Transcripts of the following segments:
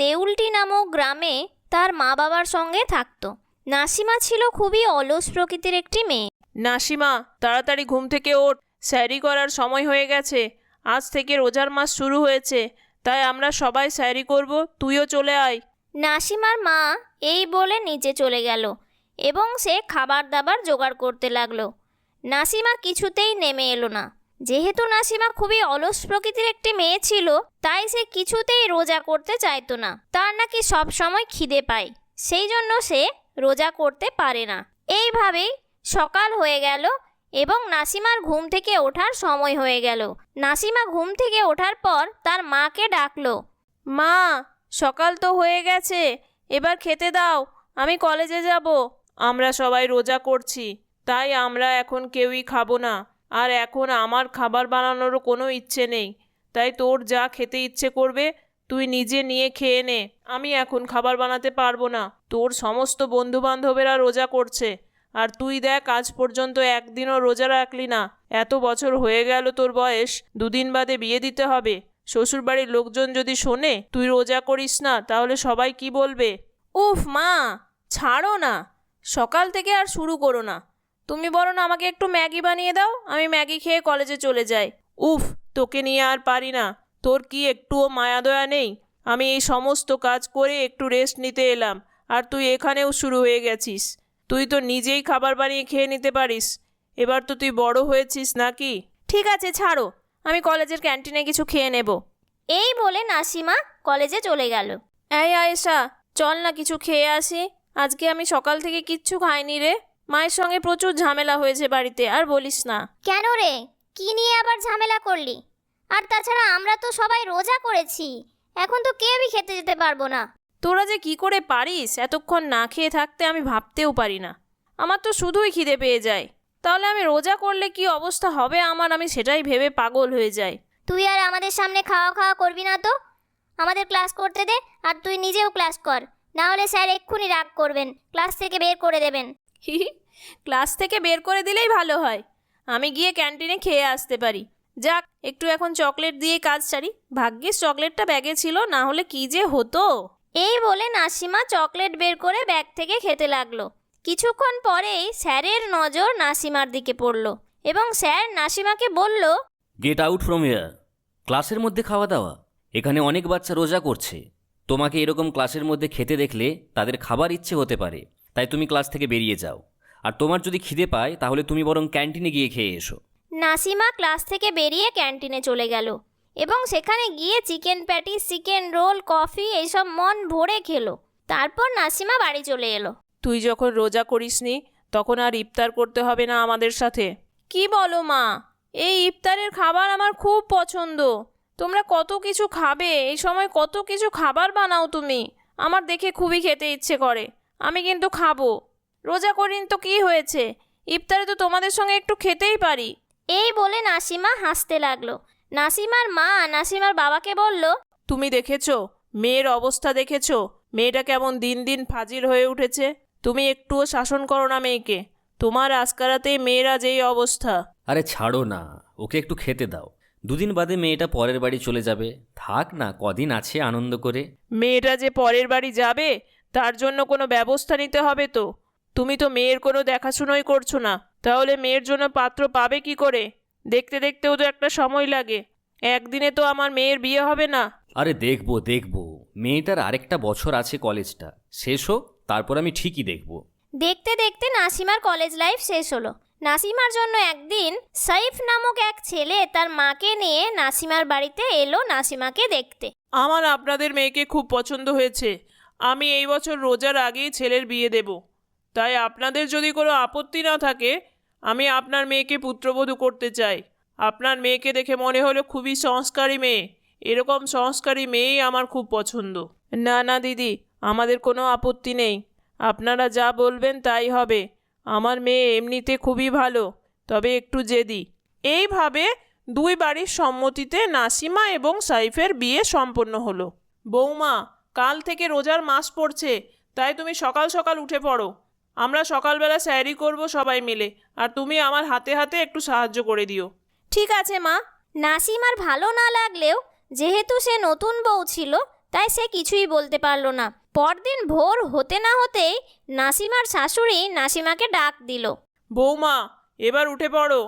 দেউলটি নামক গ্রামে তার মা বাবার সঙ্গে থাকতো। নাসিমা ছিল খুবই অলস প্রকৃতির একটি মেয়ে। নাসিমা, তাড়াতাড়ি ঘুম থেকে ওঠ, স্যারি করার সময় হয়ে গেছে। আজ থেকে রোজার মাস শুরু হয়েছে, তাই আমরা সবাই স্যারি করব, তুইও চলে আয়। নাসিমার মা এই বলে নিচে চলে গেল এবং সে খাবার দাবার জোগাড় করতে লাগলো। নাসিমা কিছুতেই নেমে এলো না। যেহেতু নাসিমা খুবই অলস প্রকৃতির একটি মেয়ে ছিল, তাই সে কিছুতেই রোজা করতে চাইতো না। তার নাকি সব সময় খিদে পায়, সেই জন্য সে রোজা করতে পারে না। এইভাবেই সকাল হয়ে গেল এবং নাসিমার ঘুম থেকে ওঠার সময় হয়ে গেল। নাসিমা ঘুম থেকে ওঠার পর তার মাকে ডাকলো। মা, সকাল তো হয়ে গেছে, এবার খেতে দাও, আমি কলেজে যাব। আমরা সবাই রোজা করছি, তাই আমরা এখন কেউই খাবো না। আর এখন আমার খাবার বানানোরও কোনো ইচ্ছে নেই, তাই তোর যা খেতে ইচ্ছে করবে তুই নিজে নিয়ে খেয়ে নে। আমি এখন খাবার বানাতে পারবো না। তোর সমস্ত বন্ধুবান্ধবেরা রোজা করছে, আর তুই দেখ আজ পর্যন্ত একদিনও রোজা রাখলি না। এত বছর হয়ে গেল তোর বয়স, দুদিন বাদে বিয়ে দিতে হবে। শ্বশুরবাড়ির লোকজন যদি শোনে তুই রোজা করিস না, তাহলে সবাই কি বলবে? উফ মা, ছাড়ো না, সকাল থেকে আর শুরু করো না। তুমি বরং আমাকে একটু ম্যাগি বানিয়ে দাও, আমি ম্যাগি খেয়ে কলেজে চলে যাই। উফ, তোকে নিয়ে আর পারি না। তোর কি একটুও মায়া দয়া নেই? আমি এই সমস্ত কাজ করে একটু রেস্ট নিতে এলাম, আর তুই এখানেও শুরু হয়ে গেছিস। তুই তো নিজেই খাবার বানিয়ে খেয়ে নিতে পারিস। এবার তো তুই বড় হয়েছিস নাকি? ঠিক আছে, ছাড়ো, আমি কলেজের ক্যান্টিনে কিছু খেয়ে নেব। এই বলে নাসিমা কলেজে চলে গেল। এই আয়েশা, চল না কিছু খেয়ে আসি। আজকে আমি সকাল থেকে কিচ্ছু খাইনি রে। মায়ের সঙ্গে প্রচুর ঝামেলা হয়েছে বাড়িতে, আর বলিস না। কেন রে, কি নিয়ে আবার ঝামেলা করলি? আর তাছাড়া আমরা তো সবাই রোজা করেছি, এখন তো কেউই খেতে যেতে পারবো না। তোরা যে কি করে পারিস এতক্ষণ না খেয়ে থাকতে, আমি ভাবতেও পারি না। আমার তো শুধুই খিদে পেয়ে যায়। তাহলে আমি রোজা করলে কি অবস্থা হবে আমার, আমি সেটাই ভেবে পাগল হয়ে যাই। তুই আর আমাদের সামনে খাওয়া খাওয়া করবি না তো। আমাদের ক্লাস করতে দে, আর তুই নিজেও ক্লাস কর, না হলে স্যার এক্ষুনি রাগ করবেন, ক্লাস থেকে বের করে দেবেন। ক্লাস থেকে বের করে দিলেই ভালো হয়, আমি গিয়ে ক্যান্টিনে খেয়ে আসতে পারি। যাক, একটু এখন চকলেট দিয়ে কাজ সারি। ভাগ্যিস চকলেটটা ব্যাগে ছিল, না হলে কি যে হতো। এই বলে নাসিমা চকলেট বের করে ব্যাগ থেকে খেতে লাগলো। কিছুক্ষণ পরেই স্যারের নজর নাসিমার দিকে পড়ল এবং স্যার নাসিমাকে বলল, গেট আউট ফ্রম হিয়ার। ক্লাসের মধ্যে খাওয়া দাওয়া? এখানে অনেক বাচ্চা রোজা করছে, তোমাকে এরকম ক্লাসের মধ্যে খেতে দেখলে তাদের খাবার ইচ্ছে হতে পারে, তাই তুমি ক্লাস থেকে বেরিয়ে যাও। আর তোমার যদি খিদে পায় তাহলে তুমি বরং ক্যান্টিনে গিয়ে খেয়ে এসো। নাসিমা ক্লাস থেকে বেরিয়ে ক্যান্টিনে চলে গেল এবং সেখানে গিয়ে chicken patties, chicken roll, coffee এইসব মন ভরে খেলো। তারপর নাসিমা বাড়ি চলে এলো। তুই যখন রোজা করিসনি তখন আর ইফতার করতে হবে না আমাদের সাথে। কি বলো মা, এই ইফতারের খাবার আমার খুব পছন্দ। তোমরা কত কিছু খাবে, এই সময় কত কিছু খাবার বানাও তুমি। আমার দেখে খুবই খেতে ইচ্ছে করে, আমি কিন্তু খাবো। রোজা করিনি তো কি হয়েছে, ইফতারে তো তোমাদের সঙ্গে একটু খেতেই পারি। এই বলে নাসিমা হাসতে লাগলো। নাসিমার মা নাসিমার বাবাকে বলল, তুমি দেখেছো মেয়ের অবস্থা, দেখেছো মেয়েটা কেমন দিন দিন ফাজিল হয়ে উঠেছে। তুমি একটুও শাসন করো না মেয়েকে, তোমার আজকারাতেই মেয়েরা যেই অবস্থা। আরে ছাড়ো না, ওকে একটু খেতে দাও। দুদিন বাদে মেয়েটা পরের বাড়ি চলে যাবে, থাক না, কদিন আছে আনন্দ করে। মেয়েটা যে পরের বাড়ি যাবে তার জন্য কোনো ব্যবস্থা নিতে হবে তো। তুমি তো মেয়ের কোনো দেখাশুনোই করছো না, তাহলে মেয়ের জন্য পাত্র পাবে কি করে? দেখতে দেখতেও তো একটা সময় লাগে, একদিনে তো আমার মেয়ের বিয়ে হবে না। আরে দেখবো দেখবো, মেয়েটার আরেকটা বছর আছে কলেজটা শেষ হোক, তারপর আমি ঠিকই দেখবো। দেখতে দেখতে নাসিমার কলেজ লাইফ শেষ হলো। নাসিমার জন্য একদিন সাইফ নামক এক ছেলে তার মাকে নিয়ে নাসিমার বাড়িতে এলো নাসিমাকে দেখতে। আমার আপনাদের মেয়েকে খুব পছন্দ হয়েছে, আমি এই বছর রোজার আগেই ছেলের বিয়ে দেব। তাই আপনাদের যদি কোনো আপত্তি না থাকে, আমি আপনার মেয়েকে পুত্রবধূ করতে চাই। আপনার মেয়েকে দেখে মনে হলো খুবই সংস্কারী মেয়ে, এরকম সংস্কারী মেয়েই আমার খুব পছন্দ। না না দিদি, আমাদের কোনো আপত্তি নেই, আপনারা যা বলবেন তাই হবে। আমার মেয়ে এমনিতে খুবই ভালো, তবে একটু জেদি। এইভাবে দুই বাড়ির সম্মতিতে নাসিমা এবং সাইফের বিয়ে সম্পন্ন হলো। বৌমা, কাল থেকে রোজার মাস পড়ছে, তাই তুমি সকাল সকাল উঠে পড়ো। আমরা সকালবেলা স্যারি করব সবাই মিলে, আর তুমি আমার হাতে হাতে একটু সাহায্য করে দিও। ঠিক আছে মা। নাসিমার ভালো না লাগলেও যেহেতু সে নতুন বউ ছিল, তাই সে কিছুই বলতে পারল না। পরদিন ভোর হতে না হতেই নাসিমার শাশুড়ি নাসিমাকে ডাক দিল। বৌমা, এবার উঠে পড়ো,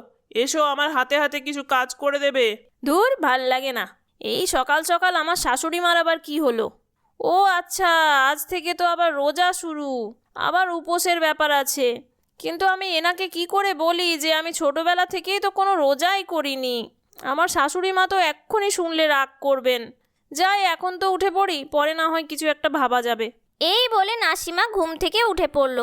এসো আমার হাতে হাতে কিছু কাজ করে দেবে। ধুর, ভাল লাগে না। এই সকাল সকাল আমার শাশুড়ি মার আবার কি হলো? ও আচ্ছা, আজ থেকে তো আবার রোজা শুরু, আবার উপোসের ব্যাপার আছে। কিন্তু আমি এনাকে কি করে বলি যে আমি ছোটবেলা থেকেই তো কোনো রোজাই করিনি? আমার শাশুড়ি মা তো এক্ষুনি শুনলে রাগ করবেন। যাই, এখন তো উঠে পড়ি, পরে না হয় কিছু একটা ভাবা যাবে। এই বলে নাসিমা ঘুম থেকে উঠে পড়ল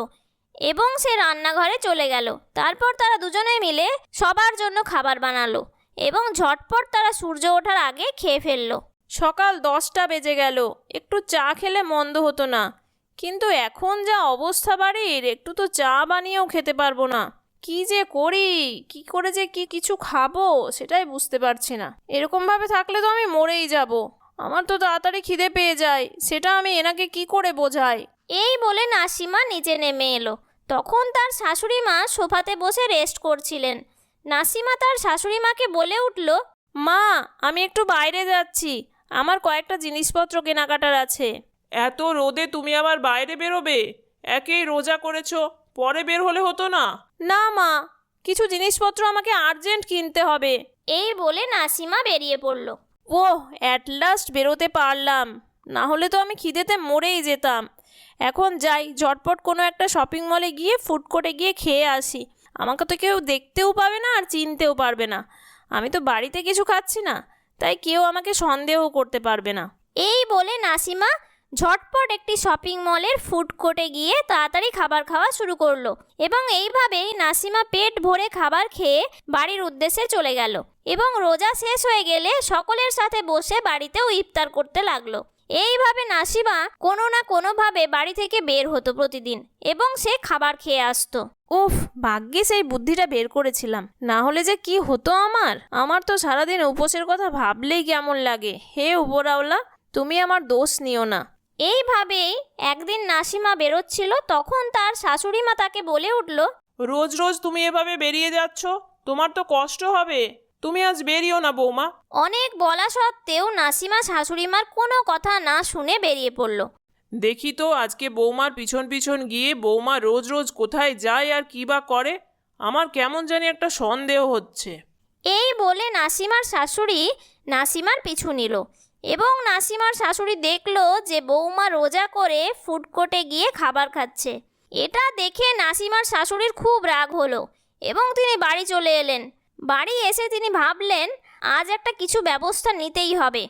এবং সে রান্নাঘরে চলে গেল। তারপর তারা দুজনে মিলে সবার জন্য খাবার বানালো এবং ঝটপট তারা সূর্য ওঠার আগে খেয়ে ফেললো। সকাল 10টা বেজে গেল, একটু চা খেলে মন্দ হতো না। কিন্তু এখন যা অবস্থা বাড়ির, একটু তো চা বানিয়েও খেতে পারবো না। কি যে করি, কি করে যে কিছু খাবো সেটাই বুঝতে পারছি না। এরকমভাবে থাকলে তো আমি মরেই যাব। আমার তো তাড়াতাড়ি খিদে পেয়ে যায়, সেটা আমি এনাকে কি করে বোঝাই? এই বলে নাসিমা নিচে নেমে এলো। তখন তার শাশুড়ি মা সোফাতে বসে রেস্ট করছিলেন। নাসিমা তার শাশুড়ি মাকে বলে উঠল, মা, আমি একটু বাইরে যাচ্ছি, আমার কয়েকটা জিনিসপত্র কেনাকাটার আছে। এত রোদে তুমি আবার বাইরে বেরোবে? একেই রোজা করেছো, পরে বের হলে হতো না? না মা, কিছু জিনিসপত্র আমাকে আর্জেন্ট কিনতে হবে। এই বলে নাসিমা বেরিয়ে পড়ল। ওহ, অ্যাট লাস্ট বেরোতে পারলাম, না হলে তো আমি খিদেতে মরেই যেতাম। এখন যাই, ঝটপট কোনো একটা শপিং মলে গিয়ে ফুড কোর্টে গিয়ে খেয়ে আসি। আমাকে তো কেউ দেখতেও পাবে না আর চিনতেও পারবে না। আমি তো বাড়িতে কিছু খাচ্ছি না, তাই কেউ আমাকে সন্দেহ করতে পারবে না। এই বলে নাসিমা ঝটপট একটি শপিং মলের ফুড কোর্টে গিয়ে তাড়াতাড়ি খাবার খাওয়া শুরু করলো এবং এইভাবেই নাসিমা পেট ভরে খাবার খেয়ে বাড়ির উদ্দেশ্যে চলে গেল এবং রোজা শেষ হয়ে গেলে সকলের সাথে বসে বাড়িতেও ইফতার করতে লাগলো। এইভাবে নাসিমা কোনো না কোনোভাবে বাড়ি থেকে বের হতো প্রতিদিন এবং সে খাবার খেয়ে আসতো। উফ, ভাগ্যিস এই বুদ্ধিটা বের করেছিলাম, না হলে যে কি হতো আমার তো সারাদিন উপোসের কথা ভাবলেই কেমন লাগে। হে উপরাওলা, তুমি আমার দোষ নিও না। এইভাবেই একদিন নাসিমা বেরোচ্ছিল, তখন তার শাশুড়ি মা তাকে বলে উঠল, রোজ রোজ তুমি এভাবে বেরিয়ে যাচ্ছ, তোমার তো কষ্ট হবে। তুমি আজ বেরিও না বৌমা। অনেক বলা সত্ত্বেও নাসিমা শাশুড়িমার কোনো কথা না শুনে বেরিয়ে পড়ল। দেখি তো আজকে বৌমার পিছন পিছন গিয়ে বৌমা রোজ রোজ কোথায় যায় আর কী বা করে। আমার কেমন জানি একটা সন্দেহ হচ্ছে। এই বলে নাসিমার শাশুড়ি নাসিমার পিছু নিল এবং নাসিমার শাশুড়ি দেখলো যে বৌমা রোজা করে ফুড কোর্টে গিয়ে খাবার খাচ্ছে। এটা দেখে নাসিমার শাশুড়ির খুব রাগ হলো এবং তিনি বাড়ি চলে এলেন। বাড়ি এসে তিনি ভাবলেন আজ একটা কিছু ব্যবস্থা নিতেই হবে।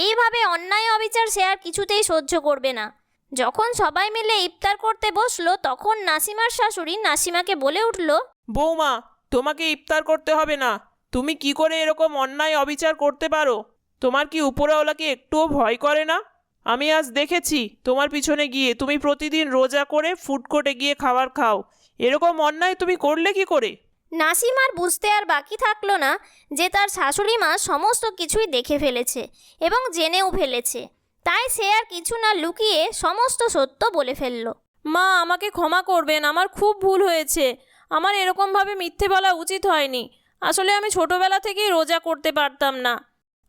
এইভাবে অন্যায় অবিচার সে আর কিছুতেই সহ্য করবে না। যখন সবাই মিলে ইফতার করতে বসলো, তখন নাসিমার শাশুড়ি নাসিমাকে বলে উঠল, বৌমা, তোমাকে ইফতার করতে হবে না। তুমি কি করে এরকম অন্যায় অবিচার করতে পারো? তোমার কি উপরওয়ালাকে একটুও ভয় করে না? আমি আজ দেখেছি তোমার পিছনে গিয়ে তুমি প্রতিদিন রোজা করে ফুড কোর্টে গিয়ে খাবার খাও। এরকম অন্যায় তুমি করলে কি করে? নাসিমার বুঝতে আর বাকি থাকলো না যে তার শাশুড়ি মা সমস্ত কিছুই দেখে ফেলেছে এবং জেনেও ফেলেছে। তাই সে আর কিছু না লুকিয়ে সমস্ত সত্য বলে ফেলল। মা, আমাকে ক্ষমা করবেন, আমার খুব ভুল হয়েছে। আমার এরকমভাবে মিথ্যে বলা উচিত হয়নি। আসলে আমি ছোটবেলা থেকেই রোজা করতে পারতাম না,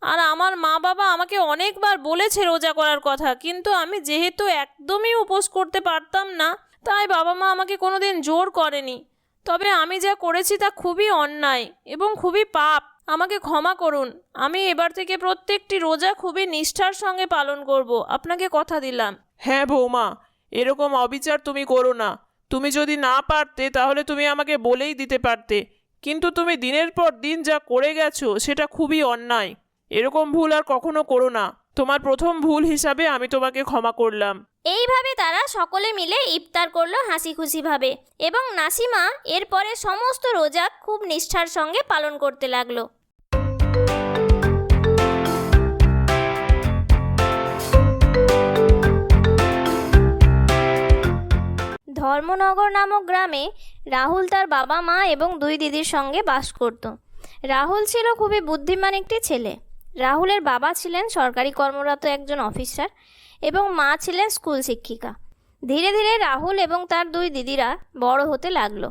আর আমার মা বাবা আমাকে অনেকবার বলেছে রোজা করার কথা, কিন্তু আমি যেহেতু একদমই উপোস করতে পারতাম না, তাই বাবা মা আমাকে কোনোদিন জোর করেনি। তবে আমি যা করেছি তা খুবই অন্যায় এবং খুবই পাপ। আমাকে ক্ষমা করুন। আমি এবার থেকে প্রত্যেকটি রোজা খুবই নিষ্ঠার সঙ্গে পালন করব, আপনাকে কথা দিলাম। হ্যাঁ বৌমা, এরকম অবিচার তুমি করো না। তুমি যদি না পারতে তাহলে তুমি আমাকে বলেই দিতে পারতে, কিন্তু তুমি দিনের পর দিন যা করে গেছো সেটা খুবই অন্যায়। এরকম ভুল আর কখনো করো না। তোমার প্রথম ভুল হিসাবে আমি তোমাকে ক্ষমা করলাম। এইভাবে তারা সকলে মিলে ইফতার করলো হাসি খুশিভাবে এবং নাসিমা এরপরে সমস্ত রোজা খুব নিষ্ঠার সঙ্গে পালন করতে লাগলো। ধর্মনগর নামক গ্রামে রাহুল তার বাবা মা এবং দুই দিদির সঙ্গে বাস করত। রাহুল ছিল খুবই বুদ্ধিমান একটি ছেলে। রাহুলের বাবা ছিলেন সরকারি কর্মরত একজন অফিসার এবং মা ছিলেন স্কুল শিক্ষিকা। ধীরে ধীরে রাহুল এবং তার দুই দিদিরা বড় হতে লাগলো।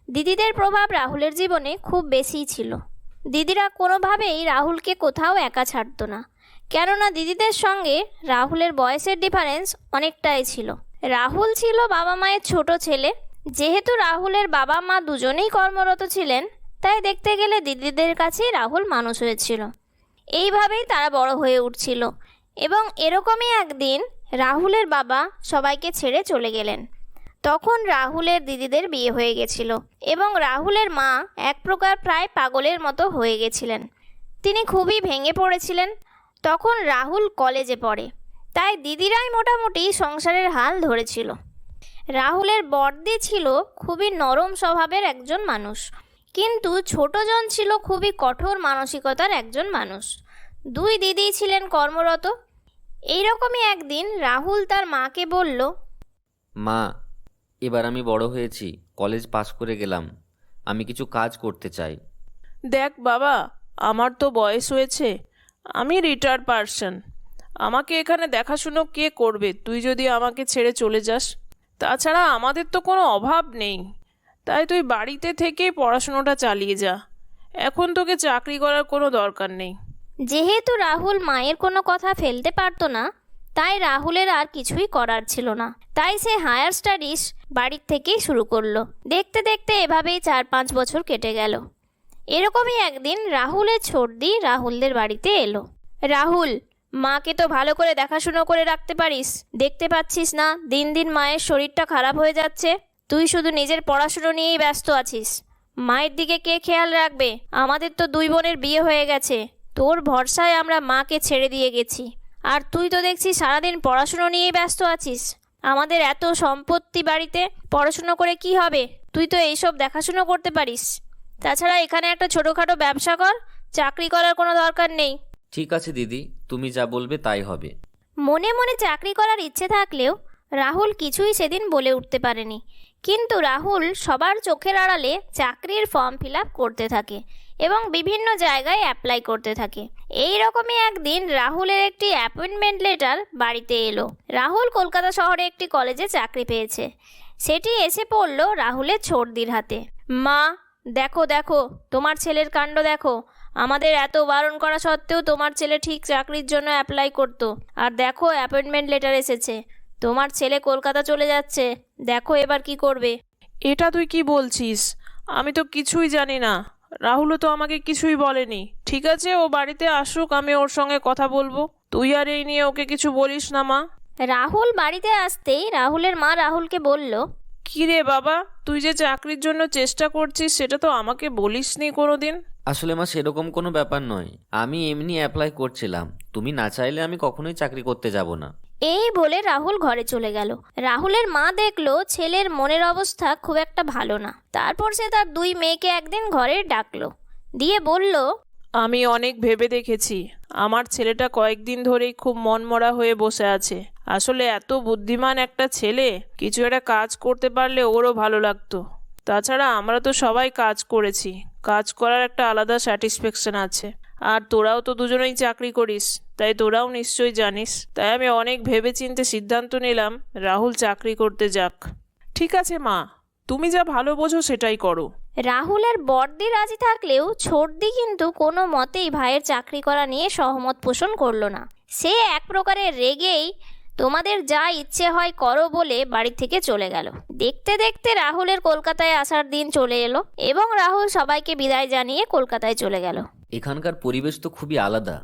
দিদিদের প্রভাব রাহুলের জীবনে খুব বেশিই ছিল। দিদিরা কোনোভাবেই রাহুলকে কোথাও একা ছাড়তো না, কেননা দিদিদের সঙ্গে রাহুলের বয়সের ডিফারেন্স অনেকটাই ছিল। রাহুল ছিল বাবা মায়ের ছোট ছেলে। যেহেতু রাহুলের বাবা মা দুজনেই কর্মরত ছিলেন, তাই দেখতে গেলে দিদিদের কাছেই রাহুল মানুষ হয়েছিল। এইভাবেই তারা বড় হয়ে উঠছিল। এবং এরকমই একদিন রাহুলের বাবা সবাইকে ছেড়ে চলে গেলেন। তখন রাহুলের দিদিদের বিয়ে হয়ে গেছিল এবং রাহুলের মা এক প্রকার প্রায় পাগলের মতো হয়ে গেছিলেন। তিনি খুবই ভেঙে পড়েছিলেন। তখন রাহুল কলেজে পড়ে, তাই দিদিরাই মোটামুটি সংসারের হাল ধরেছিল। রাহুলের বড়দি ছিল খুবই নরম স্বভাবের একজন মানুষ, কিন্তু ছোটজন ছিল খুবই কঠোর মানসিকতার একজন মানুষ। দুই দিদি ছিলেন কর্মরত। এইরকমই একদিন রাহুল তার মাকে বলল, মা, এবার আমি বড় হয়েছি, কলেজ পাশ করে গেলাম, আমি কিছু কাজ করতে চাই। দেখ বাবা, আমার তো বয়স হয়েছে, আমি রিটায়ার্ড পারসন। আমাকে এখানে দেখাশুনো কে করবে তুই যদি আমাকে ছেড়ে চলে যাস? তাছাড়া আমাদের তো কোনো অভাব নেই, তাই তুই বাড়িতে থেকেই পড়াশুনোটা চালিয়ে যা। এখন তোকে চাকরি করার কোনো দরকার নেই। যেহেতু রাহুল মায়ের কোনো কথা ফেলতে পারতো না, তাই রাহুলের আর কিছুই করার ছিল না। তাই সে হায়ার স্টাডিজ বাড়ির থেকেই শুরু করলো। দেখতে দেখতে এভাবেই 4-5 বছর কেটে গেল। এরকমই একদিন রাহুলের ছোটদি রাহুলদের বাড়িতে এলো। রাহুল, মাকে তো ভালো করে দেখাশুনো করে রাখতে পারিস। দেখতে পাচ্ছিস না দিন দিন মায়ের শরীরটা খারাপ হয়ে যাচ্ছে? তুই শুধু নিজের পড়াশুনো নিয়েই ব্যস্ত আছিস। মায়ের দিকে কে খেয়াল রাখবে? আমাদের তো 2 বোনের বিয়ে হয়ে গেছে। তোর ভরসায় আমরা মাকে ছেড়ে দিয়ে গেছি, আর তুই তো দেখছি সারাদিন পড়াশুনো নিয়েই ব্যস্ত আছিস। আমাদের এত সম্পত্তি বাড়িতে, পড়াশুনো করে কি হবে? তুই তো এইসব দেখাশুনো করতে পারিস। তাছাড়া এখানে একটা ছোটোখাটো ব্যবসা কর, চাকরি করার কোনো দরকার নেই। ঠিক আছে দিদি, তুমি যা বলবে তাই হবে। মনে মনে চাকরি করার ইচ্ছে থাকলেও রাহুল কিছুই সেদিন বলে উঠতে পারেনি। কিন্তু রাহুল সবার চোখের আড়ালে চাকরির ফর্ম ফিল আপ করতে থাকে এবং বিভিন্ন জায়গায় অ্যাপ্লাই করতে থাকে। এই রকমই একদিন রাহুলের একটি অ্যাপয়েন্টমেন্ট লেটার বাড়িতে এলো। রাহুল কলকাতা শহরে একটি কলেজে চাকরি পেয়েছে। সেটি এসে পড়ল রাহুলের ছোটদির হাতে। মা, দেখো দেখো, তোমার ছেলের কাণ্ড দেখো। আমাদের এত বারণ করা সত্ত্বেও তোমার ছেলে ঠিক চাকরির জন্য অ্যাপ্লাই করতো, আর দেখো অ্যাপয়েন্টমেন্ট লেটার এসেছে। তোমার ছেলে কলকাতা চলে যাচ্ছে। দেখো এবার কি করবে? এটা তুই কি বলছিস? আমি তো কিছুই জানি না। রাহুলও তো আমাকে কিছুই বলেনি। ঠিক আছে, ও বাড়িতে আসুক, আমি ওর সঙ্গে কথা বলবো। তুই আর এই নিয়ে ওকে কিছু বলিস না মা। রাহুল বাড়িতে আসতেই রাহুলের মা রাহুলকে বলল, কি রে বাবা, তুই যে চাকরির জন্য চেষ্টা করছিস সেটা তো আমাকে বলিসনি কোনোদিন। আসলে মা, সেরকম কোনো ব্যাপার নয়, আমি এমনি অ্যাপ্লাই করছিলাম। তুমি না চাইলে আমি কখনোই চাকরি করতে যাব না। এই বলে রাহুল ঘরে চলে গেল। রাহুলের মা দেখলো ছেলের মনের অবস্থা খুব একটা ভালো না। তারপর সে তার 2 মেয়েকে একদিন ঘরে ডাকলো, দিয়ে বলল, আমি অনেক ভেবে দেখেছি, আমার ছেলেটা কয়েকদিন ধরেই খুব মনমরা হয়ে বসে আছে। আসলে এত বুদ্ধিমান একটা ছেলে, কিছু একটা কাজ করতে পারলে ওরও ভালো লাগতো। তাছাড়া আমরা তো সবাই কাজ করেছি, কাজ করার একটা আলাদা স্যাটিসফ্যাকশন আছে। আর তোরাও তো দুজনেই চাকরি করিস, তাই তোরাও নিশ্চয়ই জানিস। তাই আমি অনেক ভেবেচিন্তে সিদ্ধান্ত নিলাম রাহুল চাকরি করতে যাক। ঠিক আছে মা, তুমি যা ভালো বোঝো সেটাই করো। রাহুলের বড়দি রাজি থাকলেও ছোটদি কিন্তু কোনো মতেই ভাইয়ের চাকরি করা নিয়ে সহমত পোষণ করলো না। সে এক প্রকারের রেগেই তোমাদের যা ইচ্ছে হয় করো বলে বাড়ি থেকে চলে গেল। দেখতে দেখতে রাহুলের কলকাতায় আসার দিন চলে এলো এবং রাহুল সবাইকে বিদায় জানিয়ে কলকাতায় চলে গেল। এখানকার পরিবেশ তো খুবই আলাদা,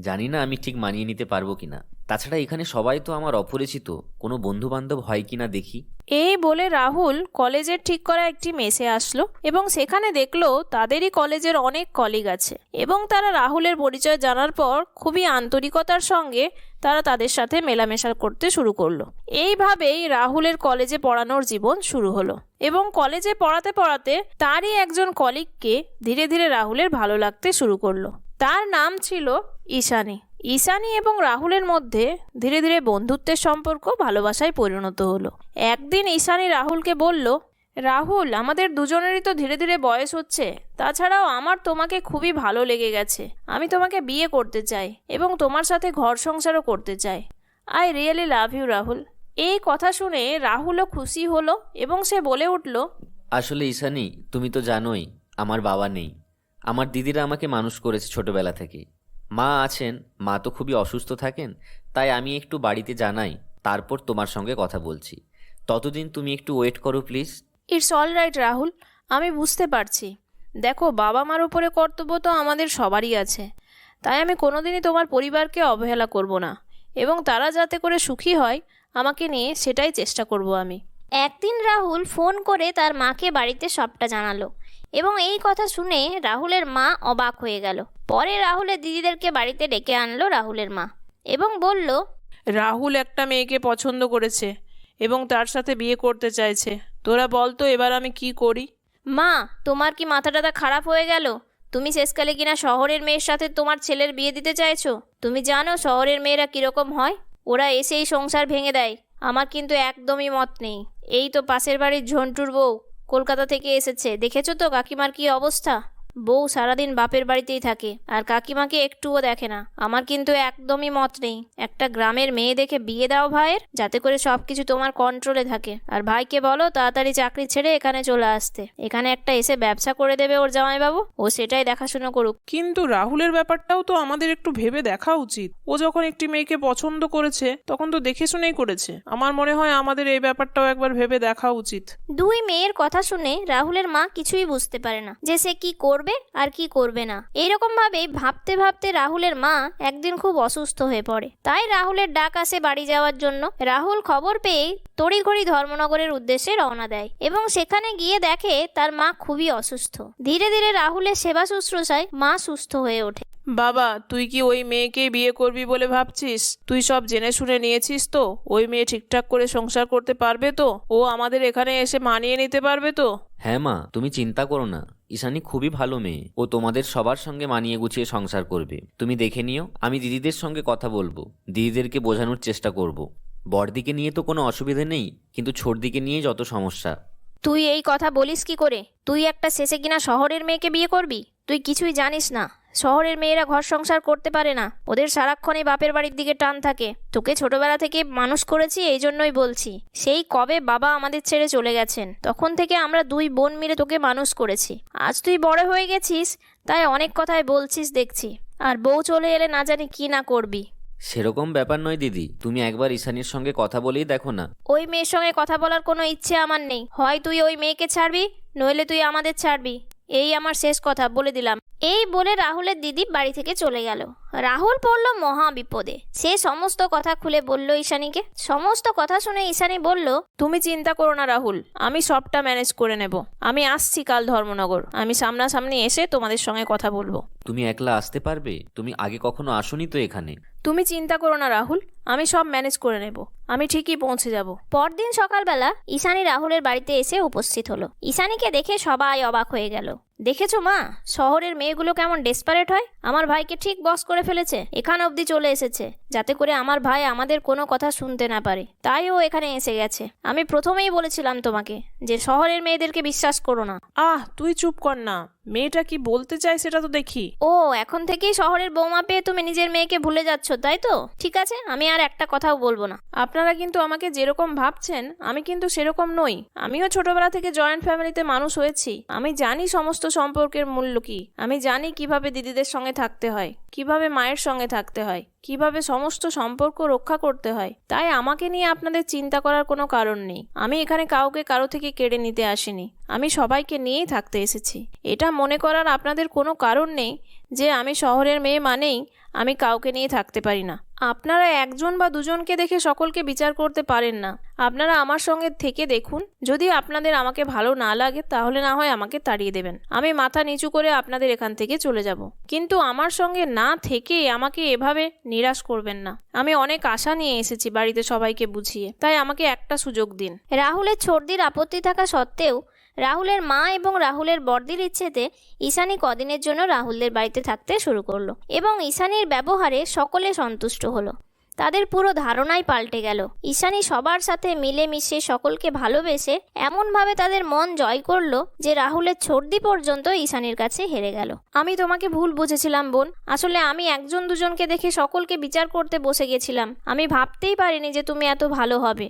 জানি না আমি ঠিক মানিয়ে নিতে পারবো কিনা। তাছাড়া এখানে সবাই তো আমার অপরিচিত, কোনো বন্ধু বান্ধব হয় কিনা দেখি। এই বলে রাহুল কলেজের ঠিক করা একটি মেসে আসলো এবং সেখানে দেখলো তাদেরই কলেজের অনেক কলিগ আছে এবং তারা রাহুলের পরিচয় জানার পর খুবই আন্তরিকতার সঙ্গে তারা তাদের সাথে মেলামেশা করতে শুরু করলো। এইভাবেই রাহুলের কলেজে পড়ানোর জীবন শুরু হলো এবং কলেজে পড়াতে পড়াতে তারই একজন কলিগকে ধীরে ধীরে রাহুলের ভালো লাগতে শুরু করলো। তার নাম ছিল ঈশানী। ঈশানী এবং রাহুলের মধ্যে ধীরে ধীরে বন্ধুত্বের সম্পর্ক ভালোবাসায় পরিণত হলো। একদিন ঈশানী রাহুলকে বলল, রাহুল, আমাদের দুজনেরই তো ধীরে ধীরে বয়স হচ্ছে, তাছাড়াও আমার তোমাকে খুবই ভালো লেগে গেছে। আমি তোমাকে বিয়ে করতে চাই এবং তোমার সাথে ঘর সংসারও করতে চাই। I really love you Rahul. এই কথা শুনে রাহুলও খুশি হলো এবং সে বলে উঠল, আসলে ঈশানী, তুমি তো জানোই আমার বাবা নেই। আমার দিদিরা আমাকে মানুষ করেছে ছোটবেলা থেকে। মা আছেন, মা তো খুবই অসুস্থ থাকেন, তাই আমি একটু বাড়িতে জানাই, তারপর তোমার সঙ্গে কথা বলছি। ততদিন তুমি একটু ওয়েট করো please. It's all right Rahul, আমি বুঝতে পারছি। দেখো, বাবা মার উপরে কর্তব্য তো আমাদের সবারই আছে, তাই আমি কোনোদিনই তোমার পরিবারকে অবহেলা করব না, এবং তারা যাতে করে সুখী হয় আমাকে নিয়ে, সেটাই চেষ্টা করব আমি। একদিন রাহুল ফোন করে তার মাকে বাড়িতে সবটা জানালো এবং এই কথা শুনে রাহুলের মা অবাক হয়ে গেল। পরে রাহুলের দিদিদেরকে বাড়িতে ডেকে আনলো রাহুলের মা এবং বলল, রাহুল একটা মেয়েকে পছন্দ করেছে এবং তার সাথে বিয়ে করতে চাইছে। তোরা বল তো এবার আমি কি করি? মা, তোমার কি মাথা টাথা খারাপ হয়ে গেল? তুমি শেষকালে কিনা শহরের মেয়ের সাথে তোমার ছেলের বিয়ে দিতে চাইছো? তুমি জানো শহরের মেয়েরা কিরকম হয়? ওরা এসেই সংসার ভেঙে দেয়। আমার কিন্তু একদমই মত নেই। এই তো পাশের বাড়ির ঝন্টুর বউ কলকাতা থেকে এসেছে, দেখেছো তো কাকিমার কি অবস্থা? বউ সারাদিন বাপের বাড়িতেই থাকে আর কাকিমাকে একটুও দেখে না। আমার কিন্তু একদমই মত নেই। একটা গ্রামের মেয়ে দেখে বিয়ে দাও ভাইয়ের, যাতে করে সবকিছু তোমার কন্ট্রোলে থাকে। আর ভাইকে বলো তাড়াতাড়ি চাকরি ছেড়ে এখানে চলে আসতে। এখানে একটা এসে ব্যবসা করে দেবে ওর জামাইবাবু, ও সেটাই দেখাশোনা করুক। কিন্তু রাহুলের ব্যাপারটাও তো আমাদের একটু ভেবে দেখা উচিত। ও যখন একটি মেয়েকে পছন্দ করেছে তখন তো দেখে শুনেই করেছে। আমার মনে হয় আমাদের এই ব্যাপারটাও একবার ভেবে দেখা উচিত। দুই মেয়ের কথা শুনে রাহুলের মা কিছুই বুঝতে পারে না যে সে কি করবে আর কি করবে না। এইরকম ভাবে ভাবতে ভাবতে রাহুলের মা একদিন খুব অসুস্থ হয়ে পড়ে। তাই রাহুলের ডাক আসে বাড়ি যাওয়ার জন্য। রাহুল খবর পেয়ে তড়িঘড়ি ধর্মনগরের উদ্দেশ্যে রওনা দেয় এবং সেখানে গিয়ে দেখে তার মা খুবই অসুস্থ। ধীরে ধীরে রাহুলের সেবা শুশ্রূষায় মা সুস্থ হয়ে ওঠে। বাবা, তুই কি ওই মেয়েকেই বিয়ে করবি বলে ভাবছিস? তুই সব জেনে শুনে নিয়েছিস তো? ওই মেয়ে ঠিকঠাক করে সংসার করতে পারবে তো? ও আমাদের এখানে এসে মানিয়ে নিতে পারবে তো? হ্যাঁ মা, তুমি চিন্তা করো না, ঈশানী খুবই ভালো মেয়ে। ও তোমাদের সবার সঙ্গে মানিয়ে গুছিয়ে সংসার করবে। তুমি দেখে নিও, আমি দিদিদের সঙ্গে কথা বলবো, দিদিদেরকে বোঝানোর চেষ্টা করব। বড়দিকে নিয়ে তো কোনো অসুবিধে নেই, কিন্তু ছোটদিকে নিয়ে যত সমস্যা। তুই এই কথা বলিস কি করে? তুই একটা শেষে কিনা শহরের মেয়েকে বিয়ে করবি? তুই কিছুই জানিস না। শহরের মেয়েরা ঘর সংসার করতে পারে না, ওদের সারাক্ষণই বাপের বাড়ির দিকে টান থাকে। তোকে ছোটবেলা থেকে মানুষ করেছি, এই জন্যই বলছি। সেই কবে বাবা আমাদের ছেড়ে চলে গেছেন, তখন থেকে আমরা দুই বোন মিলে তোকে মানুষ করেছি। আজ তুই বড় হয়ে গেছিস, তাই অনেক কথাই বলছিস দেখছি। আর বউ চলে এলে না জানি কি না করবি। সেরকম ব্যাপার নয় দিদি, তুমি একবার ঈশানীর সঙ্গে কথা বলেই দেখো না। ওই মেয়ের সঙ্গে কথা বলার কোনো ইচ্ছে আমার নেই। হয় তুই ওই মেয়েকে ছাড়বি, নইলে তুই আমাদের ছাড়বি। এই আমার শেষ কথা, বলে দিলাম। এই বলে রাহুলের দিদি বাড়ি থেকে চলে গেল। রাহুল পড়ল মহা বিপদে। সে সমস্ত কথা খুলে বলল ঈশানীকে। সমস্ত কথা শুনে ঈশানী বলল, তুমি চিন্তা করো না রাহুল, আমি সবটা ম্যানেজ করে নেব। আমি আসছি কাল ধর্মনগর। আমি সামনাসামনি এসে তোমাদের সঙ্গে কথা বলবো। তুমি একলা আসতে পারবে? তুমি আগে কখনো আসোনি তো এখানে। তুমি চিন্তা করো না রাহুল, আমি সব ম্যানেজ করে নেব। আমি ঠিকই পৌঁছে যাব। পরদিন সকালবেলা ঈশানী রাহুলের বাড়িতে এসে উপস্থিত হলো। ঈশানীকে দেখে সবাই অবাক হয়ে গেল। দেখেছো মা, শহরের মেয়েগুলো কেমন ডেসপারেট হয়? আমার ভাইকে ঠিক বস করে ফেলেছে, এখান অবধি চলে এসেছে, যাতে করে আমার ভাই আমাদের কোনো কথা শুনতে না পারে। তাই ও এখানে এসে গেছে। আমি প্রথমেই বলেছিলাম তোমাকে যে শহরের মেয়েদেরকে বিশ্বাস করো না। তুই চুপ কর না, মেয়েটা কি বলতে চায় সেটা তো দেখি। ও, এখন থেকেই শহরের বৌমা পেয়ে তুমি নিজের মেয়েকে ভুলে যাচ্ছ, তাই তো? ঠিক আছে, আমি আর একটা কথাও বলবো না। আপনারা কিন্তু আমাকে যেরকম ভাবছেন আমি কিন্তু সেরকম নই। আমিও ছোটবেলা থেকে জয়েন্ট ফ্যামিলিতে মানুষ হয়েছি। আমি জানি সমস্ত সম্পর্কের মূল্য কি। আমি জানি কিভাবে দিদিদের সঙ্গে থাকতে হয়, কিভাবে মায়ের সঙ্গে থাকতে হয়, কিভাবে সমস্ত সম্পর্ক রক্ষা করতে হয়। তাই আমাকে নিয়ে আপনাদের চিন্তা করার কোনো কারণ নেই। আমি এখানে কাউকে কারো থেকে কেড়ে নিতে আসিনি। আমি সবাইকে নিয়েই থাকতে এসেছি। এটা মনে করার আপনাদের কোনো কারণ নেই যে আমি শহরের মেয়ে মানেই আমি কাউকে নিয়ে থাকতে পারি না। আপনারা একজন বা দুজনকে দেখে সকলকে বিচার করতে পারেন না। আপনারা আমার সঙ্গে থেকে দেখুন, যদি আপনাদের আমাকে ভালো না লাগে তাহলে না হয় আমাকে তাড়িয়ে দেবেন। আমি মাথা নিচু করে আপনাদের এখান থেকে চলে যাব, কিন্তু আমার সঙ্গে না থেকে আমাকে এভাবে নিরাশ করবেন না। আমি অনেক আশা নিয়ে এসেছি বাড়িতে সবাইকে বুঝিয়ে, তাই আমাকে একটা সুযোগ দিন। রাহুলের সর্দির আপত্তি থাকা সত্ত্বেও রাহুলের মা এবং রাহুলের বড়দির ইচ্ছেতে ঈশানী কদিনের জন্য রাহুলদের বাড়িতে থাকতে শুরু করলো এবং ঈশানীর ব্যবহারে সকলে সন্তুষ্ট হলো। তাদের পুরো ধারণাই পাল্টে গেল। ঈশানী সবার সাথে মিলেমিশে সকলকে ভালোবেসে এমনভাবে তাদের মন জয় করলো যে রাহুলের সর্দি পর্যন্ত ঈশানীর কাছে হেরে গেল। আমি তোমাকে ভুল বুঝেছিলাম বোন। আসলে আমি একজন দুজনকে দেখে সকলকে বিচার করতে বসে গেছিলাম। আমি ভাবতেই পারিনি যে তুমি এত ভালো হবে।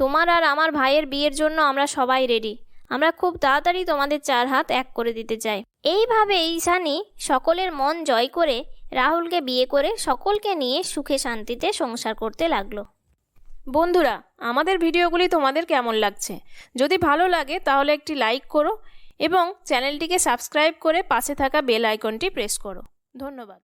তোমার আর আমার ভাইয়ের বিয়ের জন্য আমরা সবাই রেডি। আমরা খুব তাড়াতাড়ি তোমাদের চার হাত এক করে দিতে চাই। এইভাবে ঈশানী সকলের মন জয় করে রাহুলকে বিয়ে করে সকলকে নিয়ে সুখে শান্তিতে সংসার করতে লাগলো। বন্ধুরা, আমাদের ভিডিওগুলি তোমাদের কেমন লাগছে? যদি ভালো লাগে তাহলে একটি লাইক করো এবং চ্যানেলটিকে সাবস্ক্রাইব করে পাশে থাকা বেল আইকনটি প্রেস করো। ধন্যবাদ।